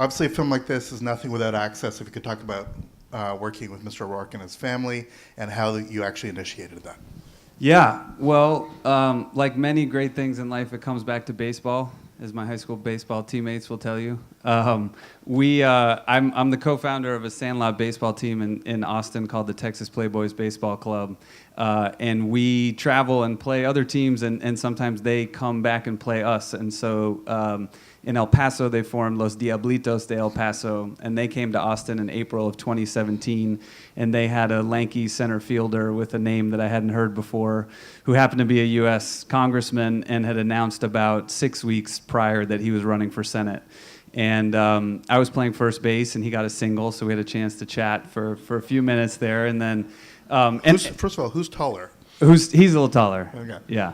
Obviously, a film like this is nothing without access. If you could talk about working with Mr. O'Rourke and his family and how you actually initiated that. Yeah, well, like many great things in life, it comes back to baseball, as my high school baseball teammates will tell you. I'm the co-founder of a sandlot baseball team in Austin called the Texas Playboys Baseball Club. And we travel and play other teams, and sometimes they come back and play us. And so in El Paso, they formed Los Diablitos de El Paso, and they came to Austin in April of 2017, and they had a lanky center fielder with a name that I hadn't heard before, who happened to be a U.S. congressman and had announced about 6 weeks prior that he was running for Senate. And I was playing first base, and he got a single, so we had a chance to chat for a few minutes there, and then... First of all, who's taller? He's a little taller. Okay. Yeah.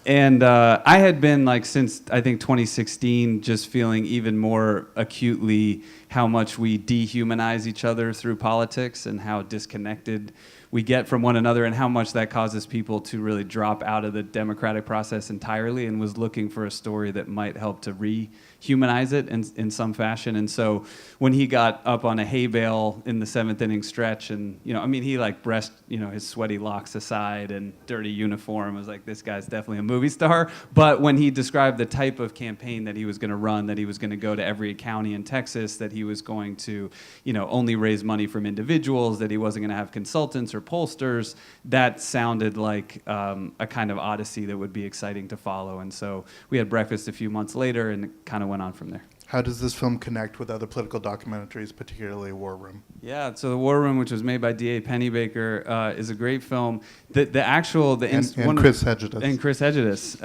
And I had been, like, since, I think, 2016, just feeling even more acutely how much we dehumanize each other through politics and how disconnected we get from one another and how much that causes people to really drop out of the democratic process entirely, and was looking for a story that might help to rehumanize it in some fashion. And so when he got up on a hay bale in the seventh inning stretch, and, you know, I mean, he like brushed, you know, his sweaty locks aside and dirty uniform, I was like, this guy's definitely a movie star. But when he described the type of campaign that he was going to run, that he was going to go to every county in Texas, that he was going to, you know, only raise money from individuals, that he wasn't going to have consultants or pollsters, that sounded like a kind of odyssey that would be exciting to follow. And so we had breakfast a few months later, and it kind of went on from there. How does this film connect with other political documentaries, particularly War Room? Yeah, so The War Room, which was made by D.A. Pennebaker, is a great film. And Chris Hedges. And Chris Hedges.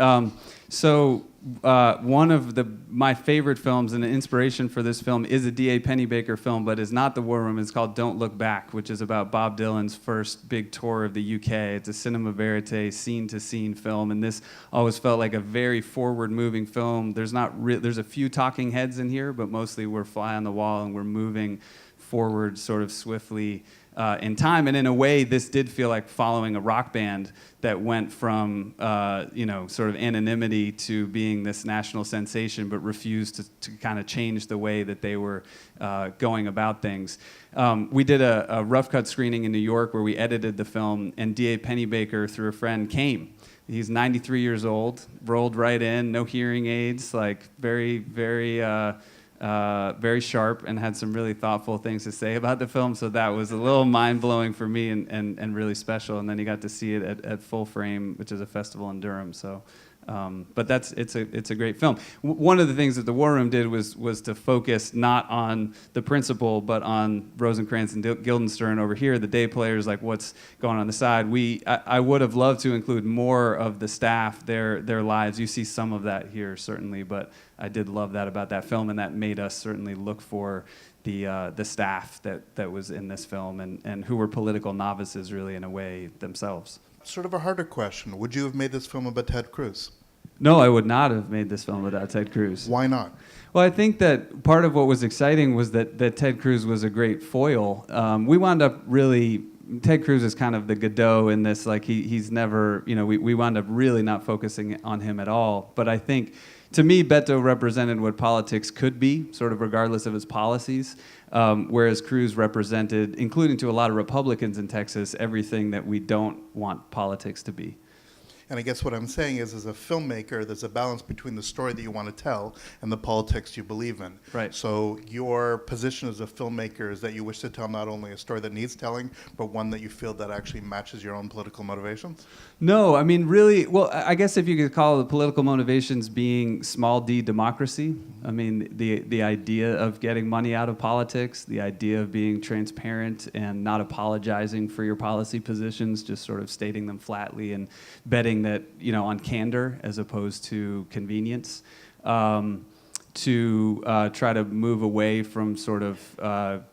So one of my favorite films and the inspiration for this film is a D.A. Pennebaker film, but is not The War Room. It's called Don't Look Back, which is about Bob Dylan's first big tour of the UK. It's a cinema verite, scene-to-scene film, and this always felt like a very forward-moving film. There's a few talking heads in here, but mostly we're fly on the wall and we're moving forward sort of swiftly in time. And in a way, this did feel like following a rock band that went from, sort of anonymity to being this national sensation, but refused to kind of change the way that they were going about things. We did a rough cut screening in New York where we edited the film, and D.A. Pennebaker, through a friend, came. He's 93 years old, rolled right in, no hearing aids, like very, very... very sharp, and had some really thoughtful things to say about the film. So that was a little mind-blowing for me and really special. And then he got to see it at Full Frame, which is a festival in Durham. So, but it's a great film. One of the things that The War Room did was to focus not on the principal, but on Rosencrantz and Guildenstern over here, the day players, like what's going on the side. I would have loved to include more of the staff, their lives. You see some of that here, certainly, but I did love that about that film, and that made us certainly look for the staff that was in this film and who were political novices, really, in a way, themselves. Sort of a harder question. Would you have made this film about Ted Cruz? No, I would not have made this film without Ted Cruz. Why not? Well, I think that part of what was exciting was that Ted Cruz was a great foil. We wound up really... Ted Cruz is kind of the Godot in this. Like he's never... we wound up really not focusing on him at all. But I think... To me, Beto represented what politics could be, sort of regardless of his policies, whereas Cruz represented, including to a lot of Republicans in Texas, everything that we don't want politics to be. And I guess what I'm saying is, as a filmmaker, there's a balance between the story that you want to tell and the politics you believe in. Right. So your position as a filmmaker is that you wish to tell not only a story that needs telling, but one that you feel that actually matches your own political motivations? No, I mean, really, well, I guess if you could call the political motivations being small d democracy, I mean, the idea of getting money out of politics, the idea of being transparent and not apologizing for your policy positions, just sort of stating them flatly and betting that, on candor as opposed to convenience, to try to move away from sort of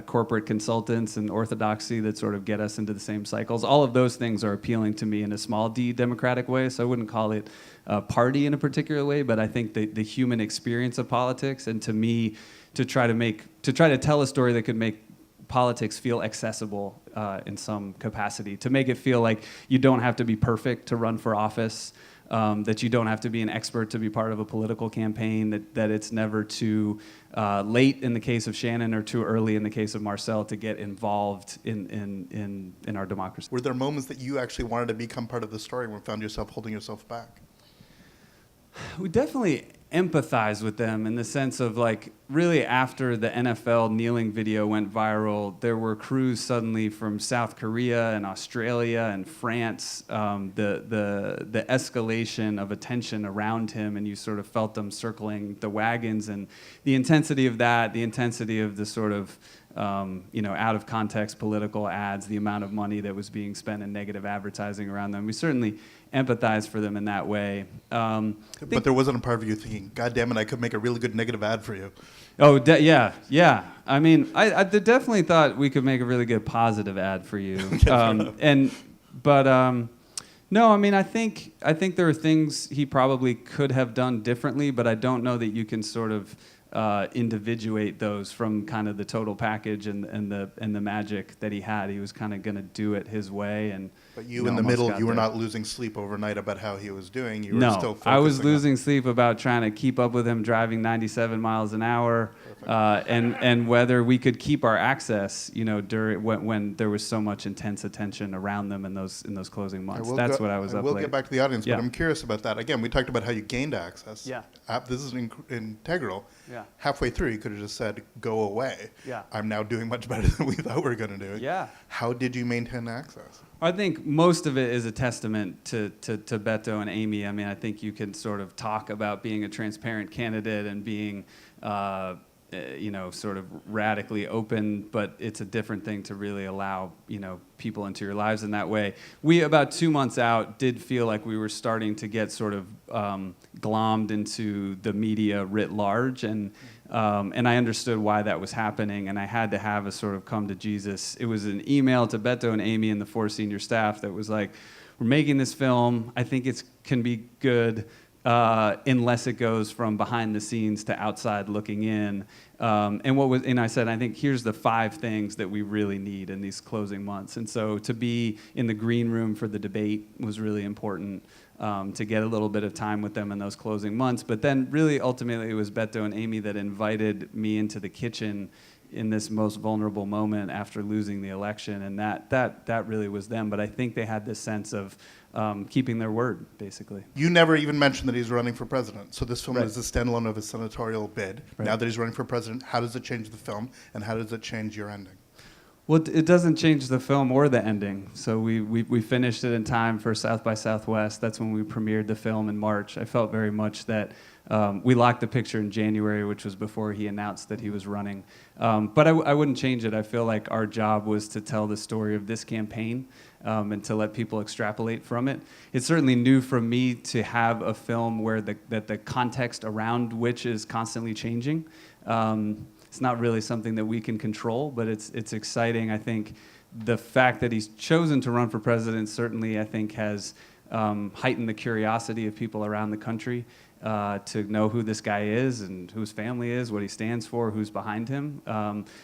corporate consultants and orthodoxy that sort of get us into the same cycles. All of those things are appealing to me in a small d democratic way, so I wouldn't call it a party in a particular way, but I think the human experience of politics, and to me, to try to tell a story that could make politics feel accessible in some capacity, to make it feel like you don't have to be perfect to run for office, that you don't have to be an expert to be part of a political campaign, that it's never too late in the case of Shannon or too early in the case of Marcel to get involved in our democracy. Were there moments that you actually wanted to become part of the story and found yourself holding yourself back? We definitely empathize with them in the sense of, like, really after the NFL kneeling video went viral, there were crews suddenly from South Korea and Australia and France. The escalation of attention around him, and you sort of felt them circling the wagons, and the intensity of that, the intensity of the sort of out of context political ads, the amount of money that was being spent in negative advertising around them. We certainly empathize for them in that way. But there wasn't a part of you thinking, God damn it, I could make a really good negative ad for you. Oh, yeah. I mean, I definitely thought we could make a really good positive ad for you. No, I mean, I think there are things he probably could have done differently, but I don't know that you can sort of individuate those from kind of the total package and the magic that he had. He was kind of going to do it his way, and but you in the middle, you were not losing sleep overnight about how he was doing. You were no, still focusing I was losing sleep about trying to keep up with him driving 97 miles an hour, and whether we could keep our access, during when there was so much intense attention around them in those closing months. That's what I was up late. We'll get back to the audience, Yeah. but I'm curious about that. Again, we talked about how you gained access. Yeah. This is integral. Yeah. Halfway through, you could have just said, go away. Yeah. I'm now doing much better than we thought we were going to do. Yeah. How did you maintain access? I think most of it is a testament to Beto and Amy. I mean, I think you can sort of talk about being a transparent candidate and being, sort of radically open, but it's a different thing to really allow, people into your lives in that way. We, about 2 months out, did feel like we were starting to get sort of glommed into the media writ large, and I understood why that was happening, and I had to have a sort of come to Jesus. It was an email to Beto and Amy and the 4 senior staff that was like, we're making this film. I think it can be good unless it goes from behind the scenes to outside looking in. And I said, I think here's the 5 things that we really need in these closing months. And so to be in the green room for the debate was really important. To get a little bit of time with them in those closing months. But then really ultimately it was Beto and Amy that invited me into the kitchen in this most vulnerable moment after losing the election, and that really was them. But I think they had this sense of keeping their word, basically. You never even mentioned that he's running for president. So this film Right. is a standalone of his senatorial bid. Right. Now that he's running for president, how does it change the film, and how does it change your ending? Well, it doesn't change the film or the ending. So we finished it in time for South by Southwest. That's when we premiered the film in March. I felt very much that we locked the picture in January, which was before he announced that he was running. But I wouldn't change it. I feel like our job was to tell the story of this campaign and to let people extrapolate from it. It's certainly new for me to have a film where the context around which is constantly changing. It's not really something that we can control, but it's exciting. I think the fact that he's chosen to run for president certainly, I think, has heightened the curiosity of people around the country to know who this guy is and who his family is, what he stands for, who's behind him.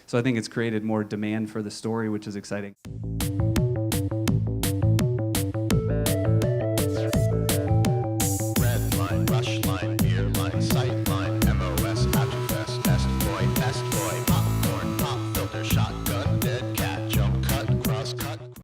So I think it's created more demand for the story, which is exciting.